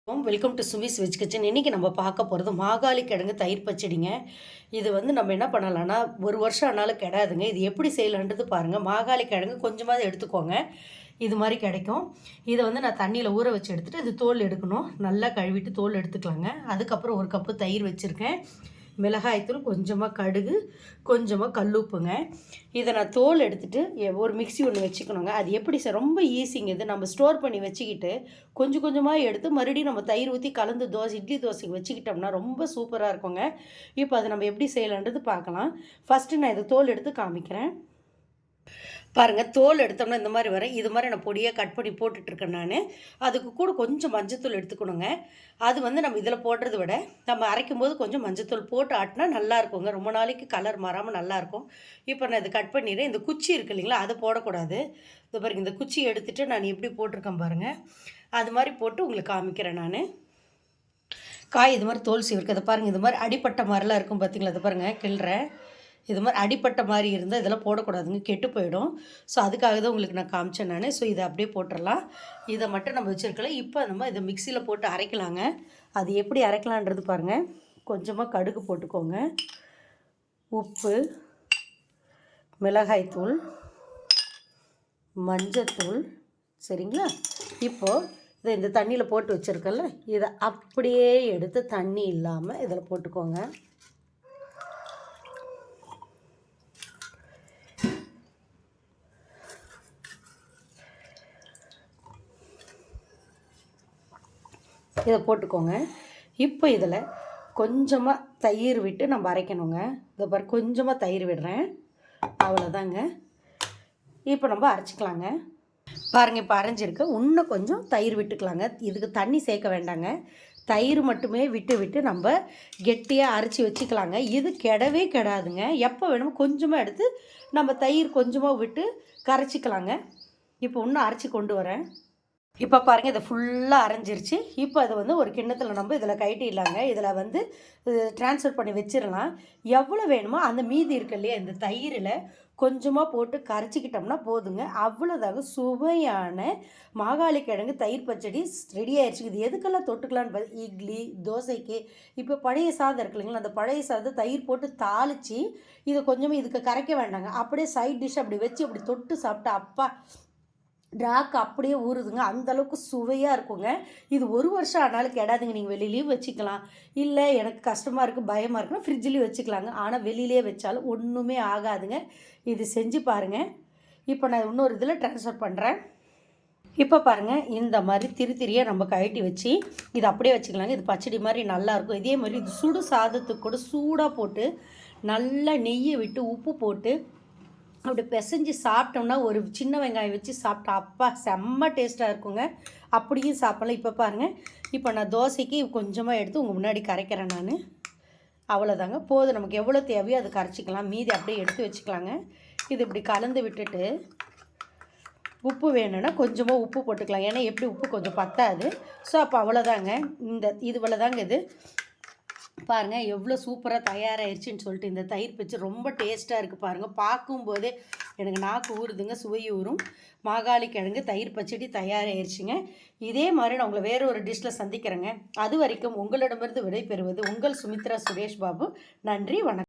Welcome to Swiss veg kitchen. இன்றைக்கி நம்ம பார்க்க போகிறது மாகாளி கிழங்கு தயிர் பச்சடிங்க. இது நம்ம என்ன பண்ணலான்னா, ஒரு வருஷம் ஆனாலும் கெடாதுங்க. இது எப்படி செய்யலான்றது பாருங்கள். மாகாளி கிழங்கு கொஞ்சமாவது எடுத்துக்கோங்க. இது மாதிரி கிடைக்கும். இதை நான் தண்ணியில் ஊற வச்சு எடுத்துகிட்டு இது தோல் எடுக்கணும். நல்லா கழுவிட்டு தோல் எடுத்துக்கலாங்க. அதுக்கப்புறம் ஒரு கப்பு தயிர் வச்சுருக்கேன். மிளகாய்த்தூள், கொஞ்சமாக கடுகு, கொஞ்சமாக கல்லுப்புங்க. இதை நான் தோல் எடுத்துகிட்டு ஒரு மிக்ஸி ஒன்று வச்சுக்கணுங்க. அது எப்படி ரொம்ப ஈஸிங்க. இது நம்ம ஸ்டோர் பண்ணி வச்சுக்கிட்டு கொஞ்சம் கொஞ்சமாக எடுத்து மறுபடியும் நம்ம தயிர் ஊற்றி கலந்து இட்லி தோசைக்கு வச்சுக்கிட்டோம்னா ரொம்ப சூப்பராக இருக்குங்க. இப்போ அதை நம்ம எப்படி செய்யலான்றது பார்க்கலாம். ஃபஸ்ட்டு நான் இதை தோல் எடுத்து காமிக்கிறேன். பாருங்கள், தோல் எடுத்தோம்னா இந்த மாதிரி வரும். இது மாதிரி நான் பொடியாக கட் பண்ணி போட்டுட்ருக்கேன் நான். அதுக்கு கூட கொஞ்சம் மஞ்சத்தூள் எடுத்துக்கணுங்க. அது நம்ம இதில் போடுறத விட நம்ம அரைக்கும் போது கொஞ்சம் மஞ்சத்தூள் போட்டு ஆட்டினா நல்லா இருக்குங்க. ரொம்ப நாளைக்கு கலர் மாறாமல் நல்லாயிருக்கும். இப்போ நான் இதை கட் பண்ணிடுறேன். இந்த குச்சி இருக்குது இல்லைங்களா, அதை போடக்கூடாது. இது பாருங்கள், இந்த குச்சி எடுத்துகிட்டு நான் எப்படி போட்டிருக்கேன் பாருங்கள். அது மாதிரி போட்டு உங்களுக்கு காமிக்கிறேன் நான். காய் இது மாதிரி தோல் சீவிருக்கு. அதை பாருங்கள், இது மாதிரி அடிப்பட்ட மாதிரிலாம் இருக்கும் பார்த்தீங்களா. அதை பாருங்கள், கிள்றேன். இது மாதிரி அடிப்பட்ட மாதிரி இருந்தால் இதெல்லாம் போடக்கூடாதுங்க, கெட்டு போயிடும். ஸோ அதுக்காக தான் உங்களுக்கு நான் காமிச்சேன் நான். ஸோ இதை அப்படியே போட்டுடலாம். இதை மட்டும் நம்ம வச்சுருக்கலாம். இப்போ நம்ம இதை மிக்சியில் போட்டு அரைக்கலாங்க. அது எப்படி அரைக்கலான்றது பாருங்கள். கொஞ்சமாக கடுகு போட்டுக்கோங்க, உப்பு, மிளகாய்த்தூள், மஞ்சத்தூள், சரிங்களா. இப்போது இதை இந்த தண்ணியில் போட்டு வச்சுருக்கல, இதை அப்படியே எடுத்து தண்ணி இல்லாமல் இதில் போட்டுக்கோங்க. இதை போட்டுக்கோங்க. இப்போ இதில் கொஞ்சமாக தயிர் விட்டு நம்ம அரைக்கணுங்க. இதை பாரு, கொஞ்சமாக தயிர் விடுறேன், அவ்வளோதாங்க. இப்போ நம்ம அரைச்சிக்கலாங்க. பாருங்கள், இப்போ அரைஞ்சிருக்கு. இன்னும் கொஞ்சம் தயிர் விட்டுக்கலாங்க. இதுக்கு தண்ணி சேர்க்க வேண்டாங்க. தயிர் மட்டுமே விட்டு நம்ம கெட்டியாக அரைச்சி வச்சுக்கலாங்க. இது கெடவே கெடாதுங்க. எப்போ வேணுமோ கொஞ்சமாக எடுத்து நம்ம தயிர் கொஞ்சமாக விட்டு கரைச்சிக்கலாங்க. இப்போ இன்னும் அரைச்சி கொண்டு வரேன். இப்போ பாருங்கள், இதை ஃபுல்லாக அரைஞ்சிருச்சு. இப்போ அதை ஒரு கிண்ணத்தில் நம்ம இதில் கட்டிடலாங்க. இதில் ட்ரான்ஸ்ஃபர் பண்ணி வச்சிடலாம். எவ்வளோ வேணுமோ அந்த மீதி இருக்கு இல்லையா, இந்த தயிரில் கொஞ்சமாக போட்டு கரைச்சிக்கிட்டோம்னா போதுங்க. அவ்வளோதாங்க, சுவையான மாகாளி கிழங்கு தயிர் பச்சடி ரெடி ஆயிடுச்சு. இது எதுக்கெல்லாம் தொட்டுக்கலான்னு பார்த்து, இட்லி, தோசைக்கு. இப்போ பழைய சாதம் இருக்கு இல்லைங்களா, அந்த பழைய சாதம் தயிர் போட்டு தாளித்து இதை கொஞ்சமாக இதுக்கு கரைக்க வேண்டாங்க. அப்படியே சைட் டிஷ் அப்படி வச்சு அப்படி தொட்டு சாப்பிட்டா அப்பா ட்ராக் அப்படியே ஊறுதுங்க. அந்தளவுக்கு சுவையாக இருக்குங்க. இது ஒரு வருஷம் ஆனாலும் கெடாதுங்க. நீங்கள் வெளியிலேயும் வச்சுக்கலாம். இல்லை எனக்கு கஷ்டமாக இருக்குது, பயமாக இருக்குன்னா ஃப்ரிட்ஜ்லேயும் வச்சுக்கலாங்க. ஆனால் வெளியிலே வச்சாலும் ஒன்றுமே ஆகாதுங்க. இது செஞ்சு பாருங்கள். இப்போ நான் இன்னொரு இதில் ட்ரான்ஸ்ஃபர் பண்ணுறேன். இப்போ பாருங்கள், இந்த மாதிரி திரியாக நம்ம கழட்டி வச்சு இது அப்படியே வச்சுக்கலாங்க. இது பச்சடி மாதிரி நல்லாயிருக்கும். இதே மாதிரி இது சுடு சாதத்துக்கு கூட சூடாக போட்டு நல்லா நெய்யை விட்டு உப்பு போட்டு அப்படி பிசைஞ்சு சாப்பிட்டோம்னா ஒரு சின்ன வெங்காயம் வச்சு சாப்பிட்டா அப்பா செம்ம டேஸ்ட்டாக இருக்குங்க. அப்படியும் சாப்பிட்லாம். இப்போ பாருங்கள், இப்போ நான் தோசைக்கு கொஞ்சமாக எடுத்து உங்கள் முன்னாடி கரைக்கிறேன் நான். அவ்வளோதாங்க, போதும். நமக்கு எவ்வளோ தேவையோ அதை கரைச்சிக்கலாம். மீதி அப்படியே எடுத்து வச்சுக்கலாங்க. இது இப்படி கலந்து விட்டுட்டு உப்பு வேணும்னா கொஞ்சமாக உப்பு போட்டுக்கலாம். ஏன்னா எப்படி உப்பு கொஞ்சம் பத்தாது. ஸோ அப்போ அவ்வளோதாங்க. இவ்வளோதாங்க இது. பாருங்கள் எவ்வளோ சூப்பராக தயாராகிடுச்சின்னு சொல்லிட்டு. இந்த தயிர் பச்சடி ரொம்ப டேஸ்ட்டாக இருக்குது பாருங்கள். பார்க்கும்போதே எனக்கு நாக்கு ஊறுதுங்க, சுவை ஊறும். மாகாளி கிழங்கு தயிர் பச்சடி தயாராகிடுச்சிங்க. இதே மாதிரி நான் உங்களை வேறு ஒரு டிஷ்ஷில் சந்திக்கிறேங்க. அது வரைக்கும் உங்களிடமிருந்து விடைபெறுவது உங்கள் சுமித்ரா சுரேஷ் பாபு. நன்றி, வணக்கம்.